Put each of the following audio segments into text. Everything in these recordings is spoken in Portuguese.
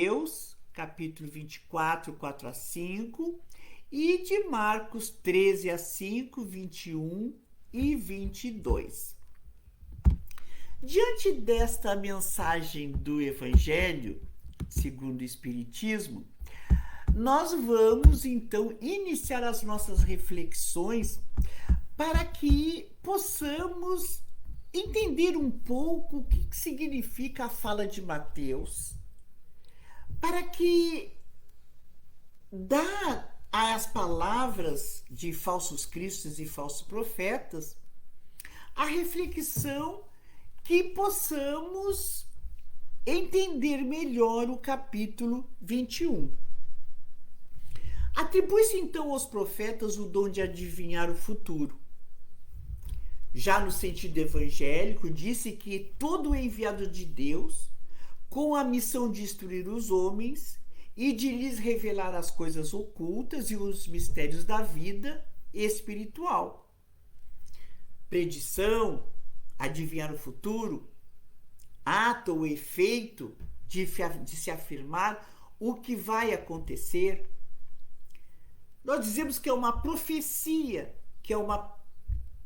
Mateus, capítulo 24, 4 a 5, e de Marcos 13 a 5, 21 e 22. Diante desta mensagem do Evangelho, segundo o Espiritismo, nós vamos então iniciar as nossas reflexões para que possamos entender um pouco o que significa a fala de Mateus, para que dá às palavras de falsos cristos e falsos profetas a reflexão que possamos entender melhor o capítulo 21. Atribui-se então aos profetas o dom de adivinhar o futuro. Já no sentido evangélico, disse que todo enviado de Deus, com a missão de instruir os homens e de lhes revelar as coisas ocultas e os mistérios da vida espiritual. Predição, adivinhar o futuro, ato ou efeito de se afirmar o que vai acontecer. Nós dizemos que é uma profecia, que é uma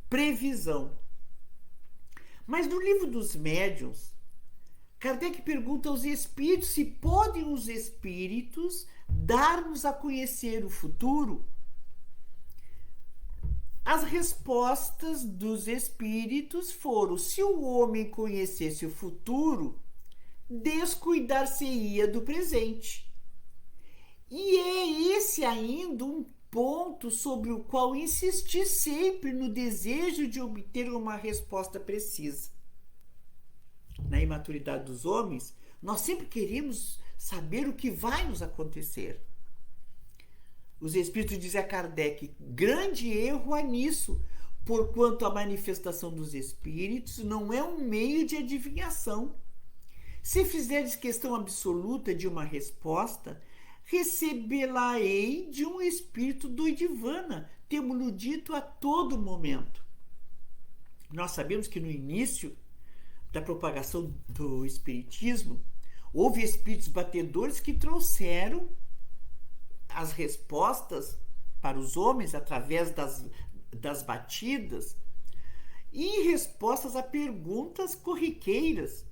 previsão. Mas no livro dos médiuns, Kardec pergunta aos espíritos se podem os espíritos dar-nos a conhecer o futuro. As respostas dos espíritos foram: se o homem conhecesse o futuro, descuidar-se-ia do presente. E é esse ainda um ponto sobre o qual insisti sempre no desejo de obter uma resposta precisa. Na imaturidade dos homens, nós sempre queremos saber o que vai nos acontecer. Os espíritos dizem a Kardec: grande erro há nisso, porquanto a manifestação dos espíritos não é um meio de adivinhação. Se fizeres questão absoluta de uma resposta, recebê-la-ei de um espírito doidivana, temo-lo dito a todo momento. Nós sabemos que no início da propagação do espiritismo, houve espíritos batedores que trouxeram as respostas para os homens através das batidas e respostas a perguntas corriqueiras.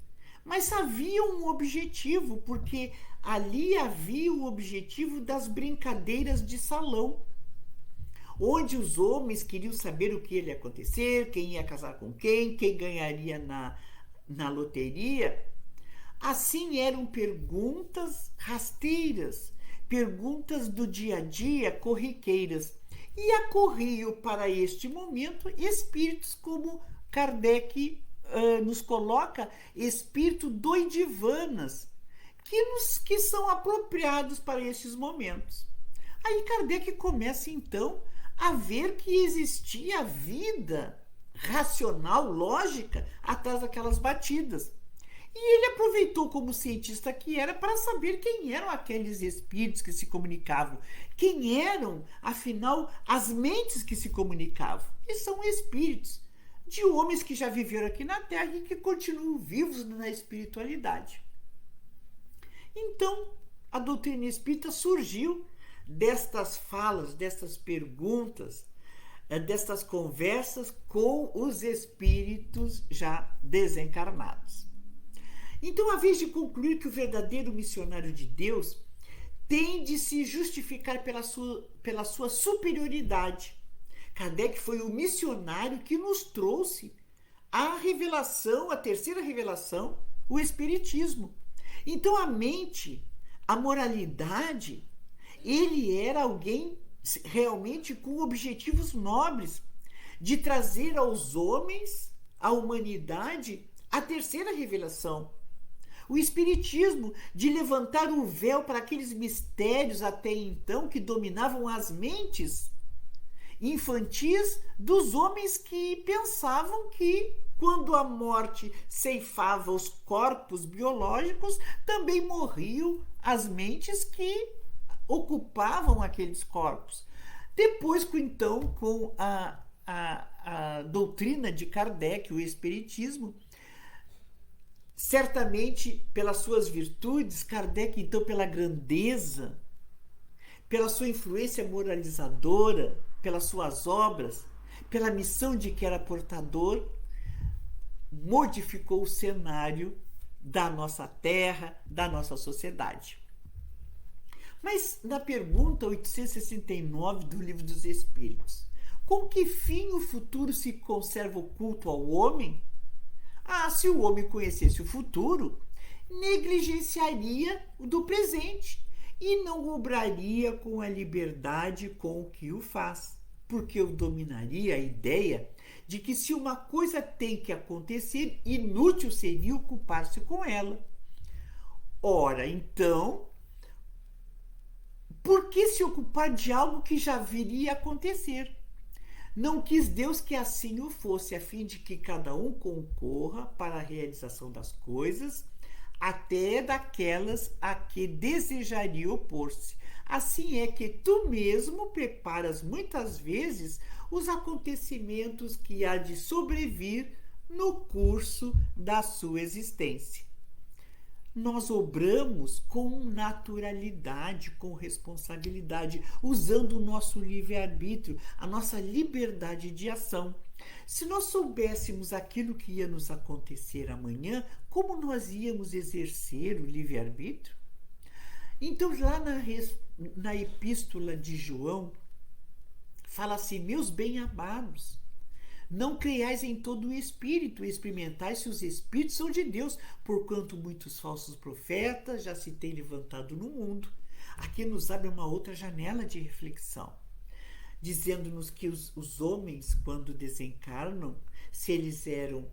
Mas havia um objetivo, porque ali havia o objetivo das brincadeiras de salão, onde os homens queriam saber o que ia acontecer, quem ia casar com quem ganharia na loteria. Assim eram perguntas rasteiras, perguntas do dia a dia, corriqueiras. E acorriam para este momento espíritos como Kardec nos coloca, espírito doidivanas, que são apropriados para estes momentos. Aí Kardec começa então a ver que existia vida racional, lógica, atrás daquelas batidas. E ele aproveitou, como cientista que era, para saber quem eram aqueles espíritos que se comunicavam. Quem eram, afinal, as mentes que se comunicavam. E são espíritos de homens que já viveram aqui na Terra e que continuam vivos na espiritualidade. Então, a doutrina espírita surgiu destas falas, destas perguntas, destas conversas com os espíritos já desencarnados. Então, a vez de concluir que o verdadeiro missionário de Deus tem de se justificar pela sua superioridade. Kardec foi o missionário que nos trouxe a revelação, a terceira revelação, o Espiritismo. Então, a mente, a moralidade, ele era alguém realmente com objetivos nobres de trazer aos homens, à humanidade, a terceira revelação. O Espiritismo, de levantar o véu para aqueles mistérios até então que dominavam as mentes infantis dos homens que pensavam que, quando a morte ceifava os corpos biológicos, também morriam as mentes que ocupavam aqueles corpos. Depois, então, com a doutrina de Kardec, o Espiritismo, certamente pelas suas virtudes, Kardec, então, pela grandeza, pela sua influência moralizadora, pelas suas obras, pela missão de que era portador, modificou o cenário da nossa terra, da nossa sociedade. Mas na pergunta 869 do Livro dos Espíritos, com que fim o futuro se conserva oculto ao homem? Se o homem conhecesse o futuro, negligenciaria o do presente e não obraria com a liberdade com que o faz, porque eu dominaria a ideia de que se uma coisa tem que acontecer, inútil seria ocupar-se com ela. Ora, então, por que se ocupar de algo que já viria a acontecer? Não quis Deus que assim o fosse, a fim de que cada um concorra para a realização das coisas, até daquelas a que desejaria opor-se. Assim é que tu mesmo preparas muitas vezes os acontecimentos que há de sobrevir no curso da sua existência. Nós obramos com naturalidade, com responsabilidade, usando o nosso livre-arbítrio, a nossa liberdade de ação. Se nós soubéssemos aquilo que ia nos acontecer amanhã, como nós íamos exercer o livre-arbítrio? Então, lá na epístola de João, fala assim: meus bem-amados, não creiais em todo o espírito, experimentai se os espíritos são de Deus, porquanto muitos falsos profetas já se têm levantado no mundo. Aqui nos abre uma outra janela de reflexão, dizendo-nos que os homens, quando desencarnam, se eles eram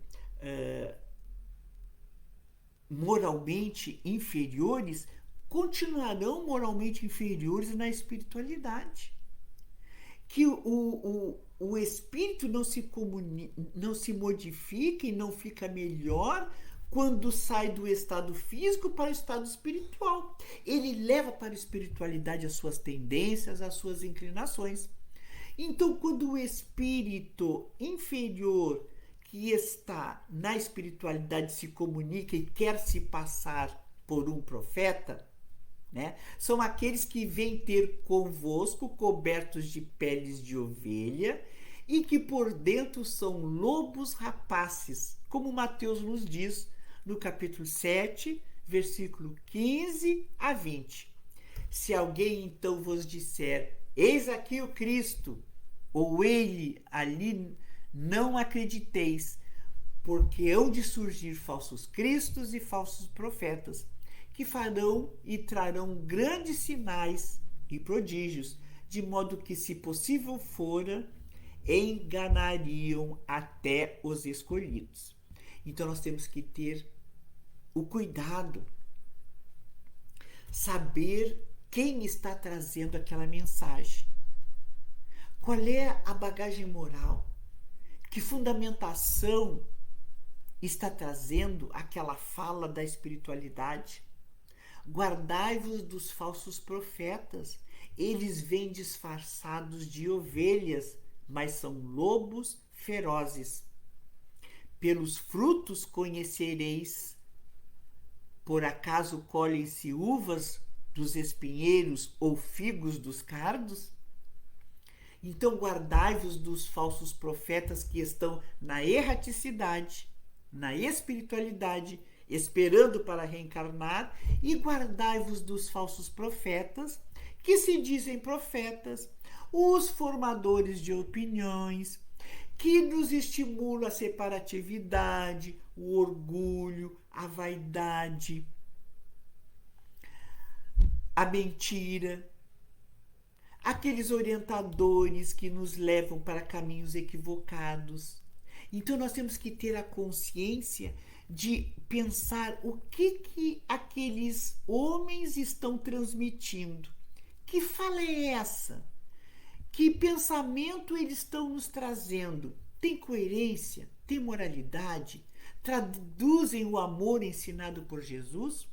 moralmente inferiores, continuarão moralmente inferiores na espiritualidade. Que o espírito não se modifica e não fica melhor quando sai do estado físico para o estado espiritual. Ele leva para a espiritualidade as suas tendências, as suas inclinações. Então, quando o espírito inferior que está na espiritualidade se comunica e quer se passar por um profeta, né? São aqueles que vêm ter convosco cobertos de peles de ovelha e que por dentro são lobos rapaces, como Mateus nos diz no capítulo 7, versículo 15 a 20. Se alguém então vos disser, eis aqui o Cristo, ou ele ali, não acrediteis, porque hão de surgir falsos cristos e falsos profetas, que farão e trarão grandes sinais e prodígios, de modo que, se possível fora, enganariam até os escolhidos. Então nós temos que ter o cuidado, saber quem está trazendo aquela mensagem, qual é a bagagem moral, que fundamentação está trazendo aquela fala da espiritualidade. Guardai-vos dos falsos profetas, eles vêm disfarçados de ovelhas, mas são lobos ferozes. Pelos frutos conhecereis. Por acaso colhem-se uvas dos espinheiros ou figos dos cardos? Então guardai-vos dos falsos profetas que estão na erraticidade, na espiritualidade, esperando para reencarnar, e guardai-vos dos falsos profetas, que se dizem profetas, os formadores de opiniões, que nos estimulam a separatividade, o orgulho, a vaidade, a mentira, aqueles orientadores que nos levam para caminhos equivocados. Então nós temos que ter a consciência de pensar o que aqueles homens estão transmitindo. Que fala é essa? Que pensamento eles estão nos trazendo? Tem coerência? Tem moralidade? Traduzem o amor ensinado por Jesus?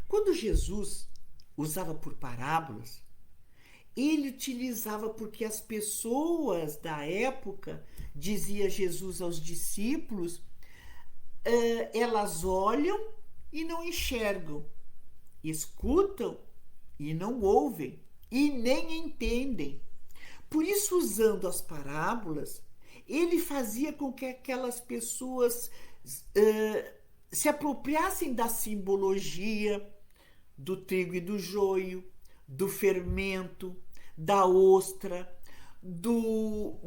Quando Jesus usava por parábolas, ele utilizava porque as pessoas da época, dizia Jesus aos discípulos, elas olham e não enxergam, escutam e não ouvem e nem entendem. Por isso, usando as parábolas, ele fazia com que aquelas pessoas se apropriassem da simbologia do trigo e do joio, do fermento, da ostra, do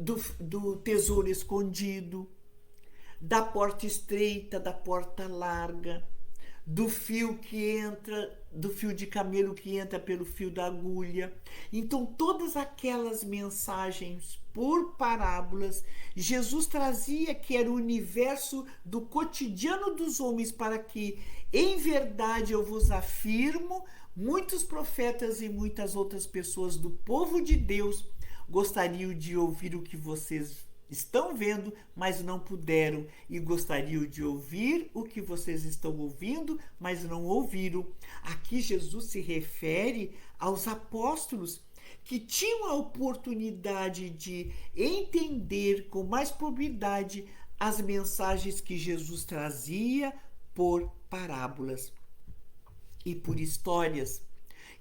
tesouro escondido, da porta estreita, da porta larga, do fio que entra, do fio de camelo que entra pelo fio da agulha. Então, todas aquelas mensagens por parábolas, Jesus trazia que era o universo do cotidiano dos homens, para que, em verdade, eu vos afirmo, muitos profetas e muitas outras pessoas do povo de Deus gostariam de ouvir o que vocês estão vendo, mas não puderam, e gostariam de ouvir o que vocês estão ouvindo, mas não ouviram. Aqui Jesus se refere aos apóstolos que tinham a oportunidade de entender com mais propriedade as mensagens que Jesus trazia por parábolas e por histórias.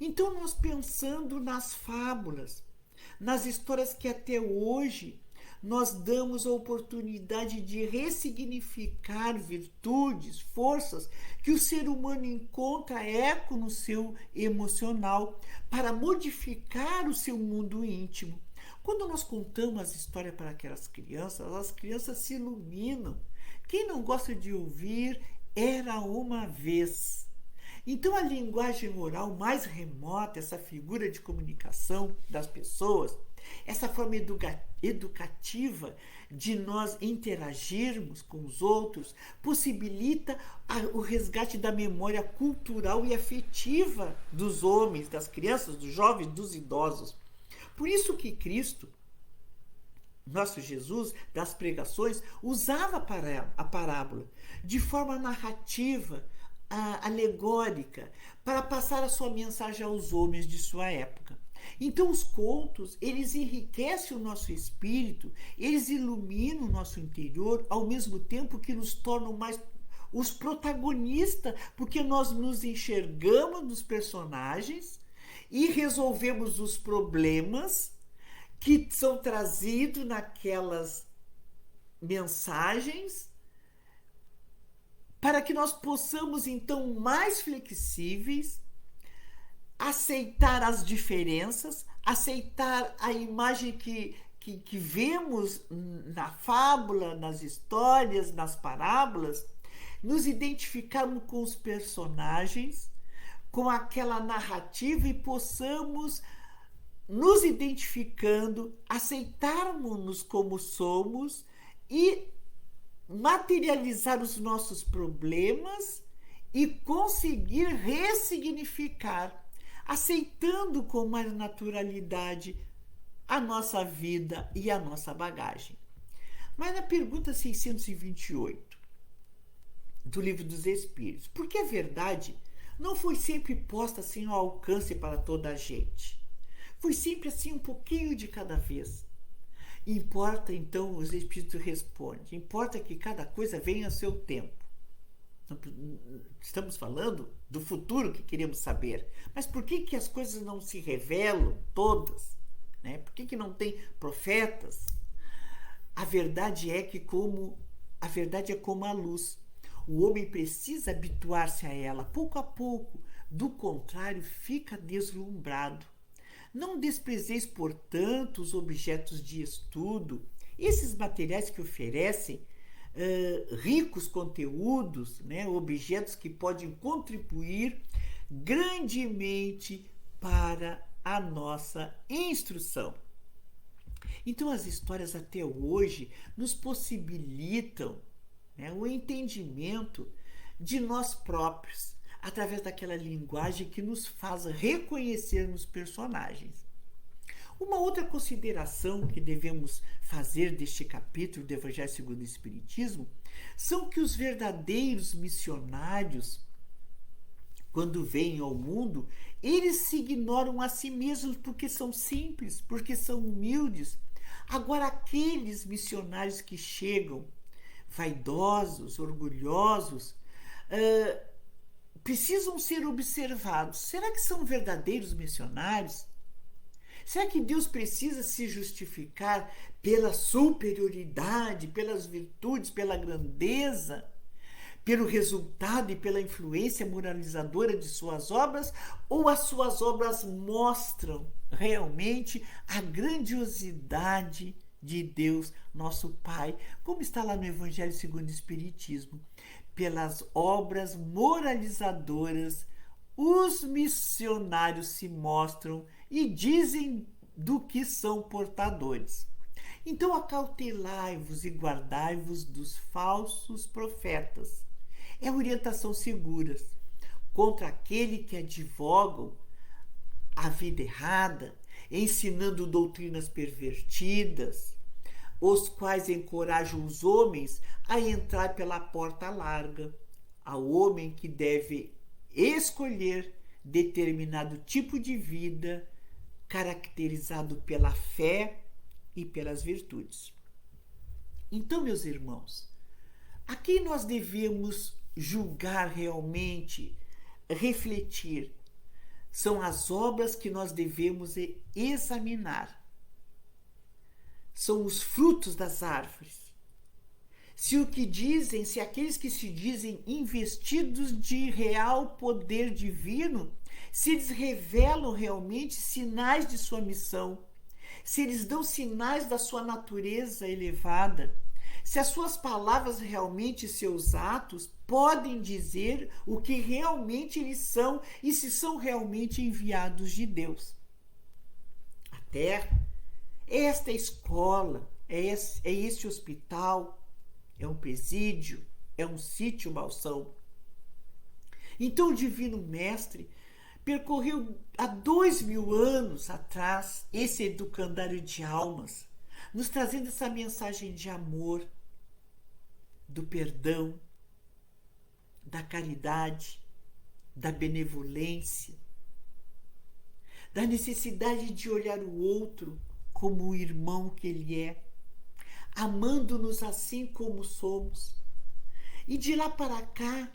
Então, nós pensando nas fábulas, nas histórias que até hoje nós damos a oportunidade de ressignificar virtudes, forças que o ser humano encontra eco no seu emocional para modificar o seu mundo íntimo. Quando nós contamos as histórias para aquelas crianças, as crianças se iluminam. Quem não gosta de ouvir Era uma Vez? Então, a linguagem oral mais remota, essa figura de comunicação das pessoas, essa forma educativa de nós interagirmos com os outros, possibilita o resgate da memória cultural e afetiva dos homens, das crianças, dos jovens, dos idosos. Por isso que Cristo, nosso Jesus, das pregações, usava a parábola de forma narrativa, alegórica, para passar a sua mensagem aos homens de sua época. Então, os contos, eles enriquecem o nosso espírito, eles iluminam o nosso interior, ao mesmo tempo que nos tornam mais os protagonistas, porque nós nos enxergamos nos personagens e resolvemos os problemas que são trazidos naquelas mensagens, para que nós possamos, então, mais flexíveis, aceitar as diferenças, aceitar a imagem que vemos na fábula, nas histórias, nas parábolas, nos identificarmos com os personagens, com aquela narrativa e possamos, nos identificando, aceitarmos-nos como somos e materializar os nossos problemas e conseguir ressignificar, aceitando com mais naturalidade a nossa vida e a nossa bagagem. Mas na pergunta 628 do Livro dos Espíritos, por que a verdade não foi sempre posta assim ao alcance para toda a gente? Foi sempre assim, um pouquinho de cada vez. Importa, então, os Espíritos respondem, importa que cada coisa venha a seu tempo. Estamos falando do futuro que queremos saber. Mas por que as coisas não se revelam todas? Né? Por que não tem profetas? A verdade é como a luz. O homem precisa habituar-se a ela pouco a pouco. Do contrário, fica deslumbrado. Não desprezeis, portanto, os objetos de estudo, esses materiais que oferecem ricos conteúdos, né, objetos que podem contribuir grandemente para a nossa instrução. Então, as histórias até hoje nos possibilitam, né, o entendimento de nós próprios, através daquela linguagem que nos faz reconhecermos personagens. Uma outra consideração que devemos fazer deste capítulo do Evangelho segundo o Espiritismo são que os verdadeiros missionários, quando vêm ao mundo, eles se ignoram a si mesmos porque são simples, porque são humildes. Agora, aqueles missionários que chegam vaidosos, orgulhosos, precisam ser observados. Será que são verdadeiros missionários? Será que Deus precisa se justificar pela superioridade, pelas virtudes, pela grandeza, pelo resultado e pela influência moralizadora de suas obras? Ou as suas obras mostram realmente a grandiosidade de Deus, nosso Pai, como está lá no Evangelho segundo o Espiritismo? Pelas obras moralizadoras, os missionários se mostram e dizem do que são portadores. Então, acautelai-vos e guardai-vos dos falsos profetas. É orientação segura contra aquele que advogam a vida errada, ensinando doutrinas pervertidas, os quais encorajam os homens a entrar pela porta larga. Ao homem que deve escolher determinado tipo de vida caracterizado pela fé e pelas virtudes. Então, meus irmãos, a quem nós devemos julgar realmente, refletir, são as obras que nós devemos examinar. São os frutos das árvores. Se o que dizem, se aqueles que se dizem investidos de real poder divino, se eles revelam realmente sinais de sua missão, se eles dão sinais da sua natureza elevada, se as suas palavras realmente, seus atos, podem dizer o que realmente eles são e se são realmente enviados de Deus. A terra é esta escola, é este hospital, é um presídio, é um sítio malsão. Então o Divino Mestre percorreu há 2000 anos atrás esse educandário de almas, nos trazendo essa mensagem de amor, do perdão, da caridade, da benevolência, da necessidade de olhar o outro como o irmão que ele é, amando-nos assim como somos. E de lá para cá,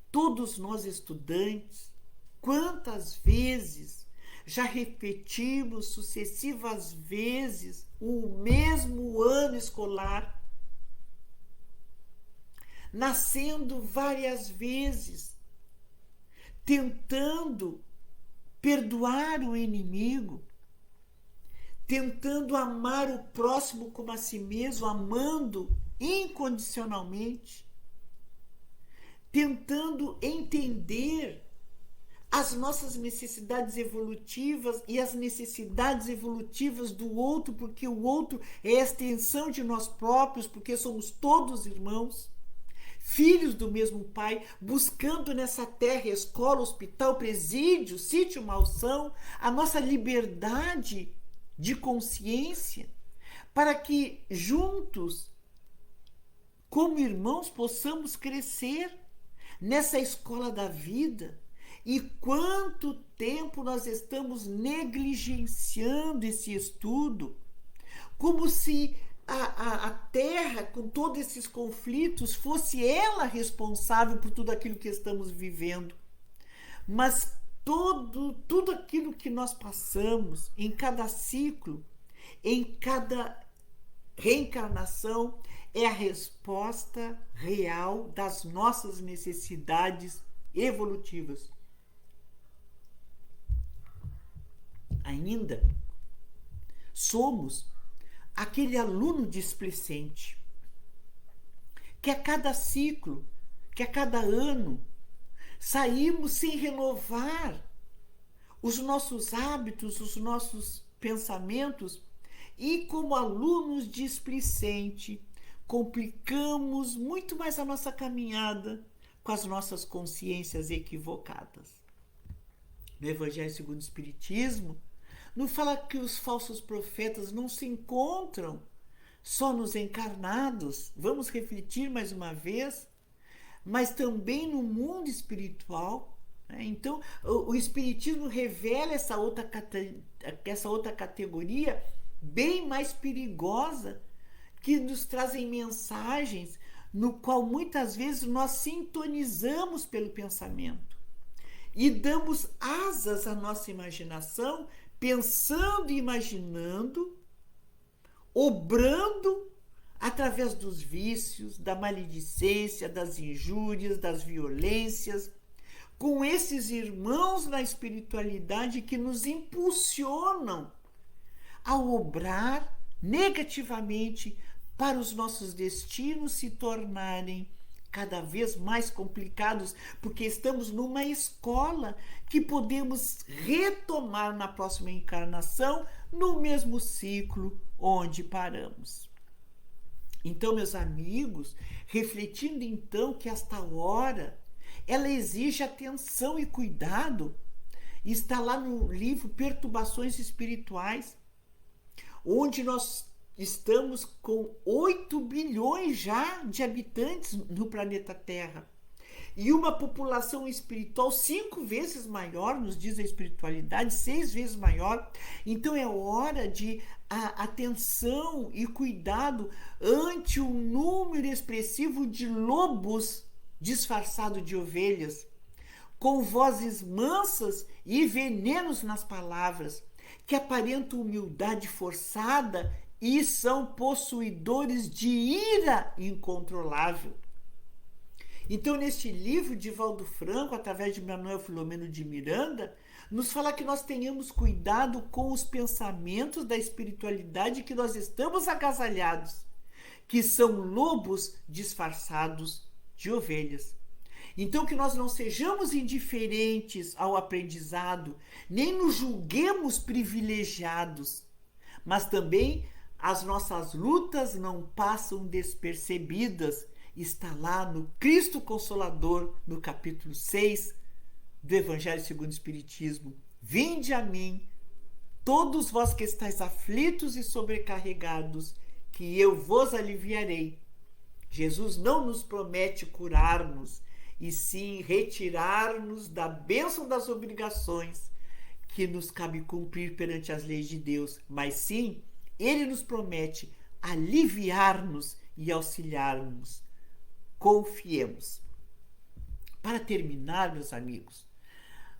todos nós estudantes, quantas vezes já repetimos sucessivas vezes o mesmo ano escolar, nascendo várias vezes, tentando perdoar o inimigo, tentando amar o próximo como a si mesmo, amando incondicionalmente, tentando entender as nossas necessidades evolutivas e as necessidades evolutivas do outro, porque o outro é a extensão de nós próprios, porque somos todos irmãos, filhos do mesmo Pai, buscando nessa terra, escola, hospital, presídio, sítio, malsão, a nossa liberdade de consciência, para que juntos, como irmãos, possamos crescer nessa escola da vida. E quanto tempo nós estamos negligenciando esse estudo, como se a Terra, com todos esses conflitos, fosse ela responsável por tudo aquilo que estamos vivendo. Mas tudo aquilo que nós passamos em cada ciclo, em cada reencarnação, é a resposta real das nossas necessidades evolutivas. Ainda somos aquele aluno displicente que a cada ciclo, que a cada ano, saímos sem renovar os nossos hábitos, os nossos pensamentos, e como alunos displicentes complicamos muito mais a nossa caminhada com as nossas consciências equivocadas. No Evangelho segundo o Espiritismo, nos fala que os falsos profetas não se encontram só nos encarnados, vamos refletir mais uma vez, mas também no mundo espiritual. Então, o Espiritismo revela essa outra categoria bem mais perigosa, que nos trazem mensagens no qual muitas vezes nós sintonizamos pelo pensamento e damos asas à nossa imaginação, pensando e imaginando, obrando através dos vícios, da maledicência, das injúrias, das violências, com esses irmãos na espiritualidade que nos impulsionam a obrar negativamente para os nossos destinos se tornarem cada vez mais complicados, porque estamos numa escola que podemos retomar na próxima encarnação no mesmo ciclo onde paramos. Então, meus amigos, refletindo então que esta hora ela exige atenção e cuidado, está lá no livro Perturbações Espirituais, onde nós estamos com 8 bilhões já de habitantes no planeta Terra e uma população espiritual 5 vezes maior, nos diz a espiritualidade, 6 vezes maior. Então é hora de atenção e cuidado ante o número expressivo de lobos disfarçados de ovelhas, com vozes mansas e venenos nas palavras, que aparentam humildade forçada e são possuidores de ira incontrolável. Então, neste livro de Valdo Franco, através de Manuel Filomeno de Miranda, nos fala que nós tenhamos cuidado com os pensamentos da espiritualidade que nós estamos agasalhados, que são lobos disfarçados de ovelhas. Então, que nós não sejamos indiferentes ao aprendizado, nem nos julguemos privilegiados, mas também as nossas lutas não passam despercebidas. Está lá no Cristo Consolador, no capítulo 6 do Evangelho segundo o Espiritismo. Vinde a mim, todos vós que estáis aflitos e sobrecarregados, que eu vos aliviarei. Jesus não nos promete curar-nos, e sim retirar-nos da bênção das obrigações que nos cabe cumprir perante as leis de Deus, mas sim, Ele nos promete aliviar-nos e auxiliar-nos. Confiemos. Para terminar, meus amigos,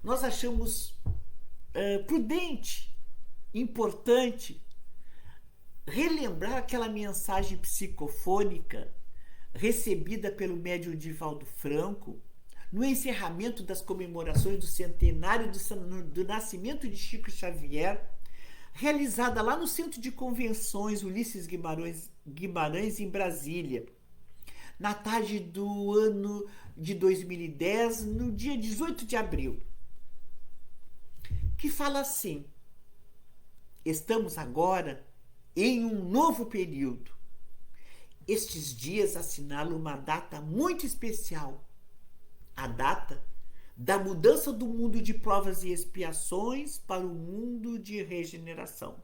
nós achamos prudente, importante, relembrar aquela mensagem psicofônica recebida pelo médium Divaldo Franco no encerramento das comemorações do centenário do nascimento de Chico Xavier, realizada lá no Centro de Convenções Ulisses Guimarães, em Brasília, na tarde do ano de 2010, no dia 18 de abril, que fala assim: estamos agora em um novo período. Estes dias assinalam uma data muito especial, a data da mudança do mundo de provas e expiações para o mundo de regeneração.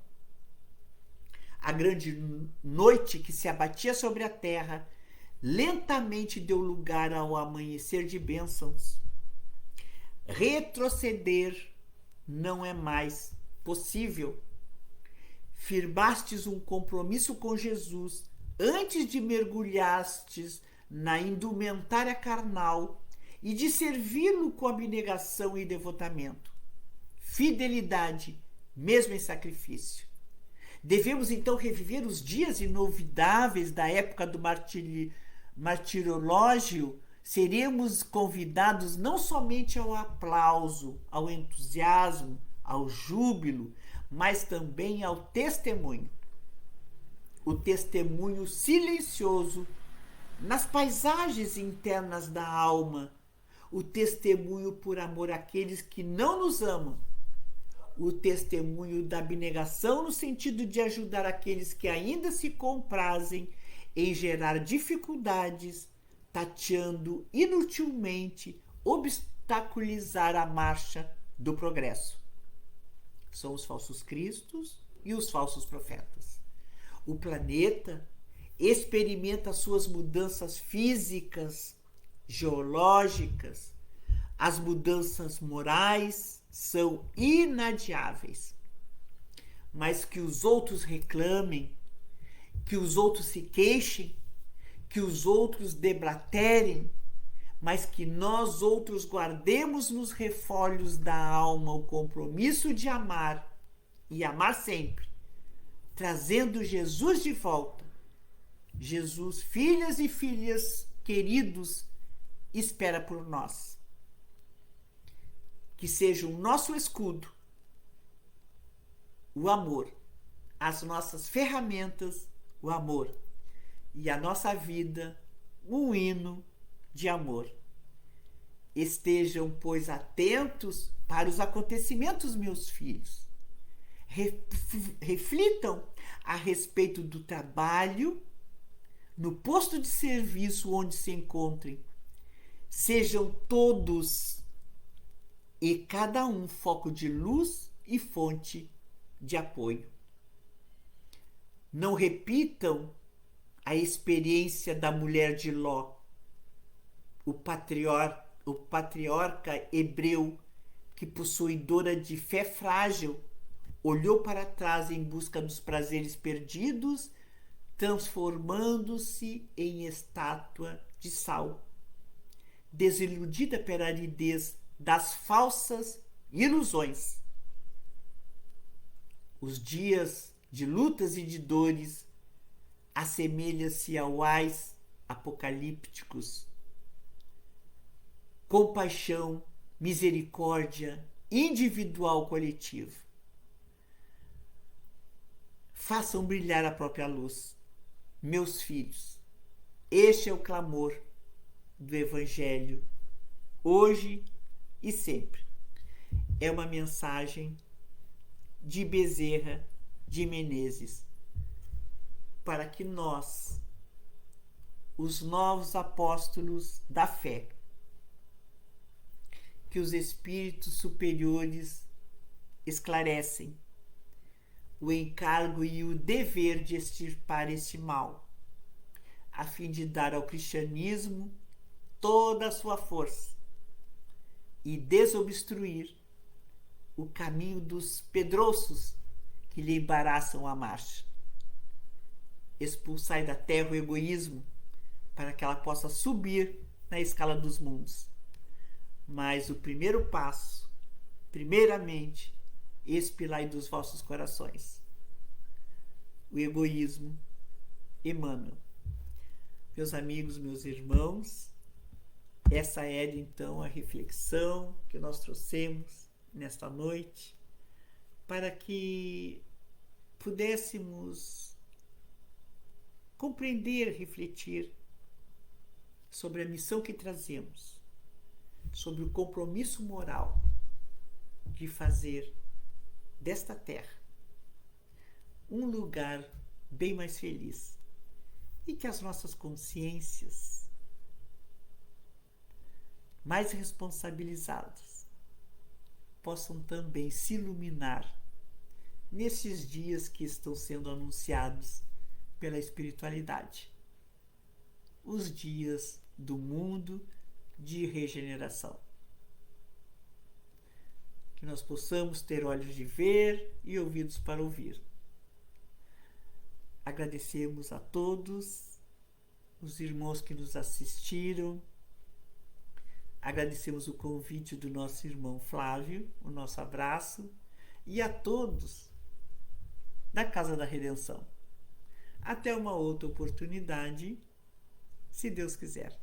A grande noite que se abatia sobre a terra lentamente deu lugar ao amanhecer de bênçãos. Retroceder não é mais possível. Firmastes um compromisso com Jesus antes de mergulhastes na indumentária carnal e de servi-lo com abnegação e devotamento. Fidelidade, mesmo em sacrifício. Devemos então reviver os dias inovidáveis da época do martirológio. Seremos convidados não somente ao aplauso, ao entusiasmo, ao júbilo, mas também ao testemunho. O testemunho silencioso nas paisagens internas da alma, o testemunho por amor àqueles que não nos amam, o testemunho da abnegação no sentido de ajudar aqueles que ainda se comprazem em gerar dificuldades, tateando inutilmente obstaculizar a marcha do progresso. São os falsos cristos e os falsos profetas. O planeta experimenta suas mudanças físicas, geológicas. As mudanças morais são inadiáveis. Mas que os outros reclamem, que os outros se queixem, que os outros debraterem, mas que nós outros guardemos nos refolhos da alma o compromisso de amar e amar sempre, trazendo Jesus de volta. Jesus, filhas e filhas queridos, espera por nós. Que seja o nosso escudo, o amor, as nossas ferramentas, o amor, e a nossa vida, um hino de amor. Estejam, pois, atentos para os acontecimentos, meus filhos. Reflitam a respeito do trabalho no posto de serviço onde se encontrem. Sejam todos e cada um foco de luz e fonte de apoio. Não repitam a experiência da mulher de Ló, o patriarca hebreu que, possuidora de fé frágil, olhou para trás em busca dos prazeres perdidos, transformando-se em estátua de sal, desiludida pela aridez das falsas ilusões. Os dias de lutas e de dores assemelham-se ao ais apocalípticos. Compaixão, misericórdia individual coletiva. Façam brilhar a própria luz. Meus filhos, este é o clamor do Evangelho, hoje e sempre. É uma mensagem de Bezerra de Menezes, para que nós, os novos apóstolos da fé, que os espíritos superiores esclarecem o encargo e o dever de extirpar este mal, a fim de dar ao cristianismo toda a sua força e desobstruir o caminho dos pedroços que lhe embaraçam a marcha. Expulsai da terra o egoísmo para que ela possa subir na escala dos mundos. Mas o primeiro passo, primeiramente, expilai dos vossos corações o egoísmo. Emmanuel. Meus amigos, meus irmãos, essa era então a reflexão que nós trouxemos nesta noite para que pudéssemos compreender, refletir sobre a missão que trazemos, sobre o compromisso moral de fazer desta terra um lugar bem mais feliz e que as nossas consciências mais responsabilizadas possam também se iluminar nesses dias que estão sendo anunciados pela espiritualidade, os dias do mundo de regeneração. Que nós possamos ter olhos de ver e ouvidos para ouvir. Agradecemos a todos os irmãos que nos assistiram. Agradecemos o convite do nosso irmão Flávio, o nosso abraço, e a todos da Casa da Redenção. Até uma outra oportunidade, se Deus quiser.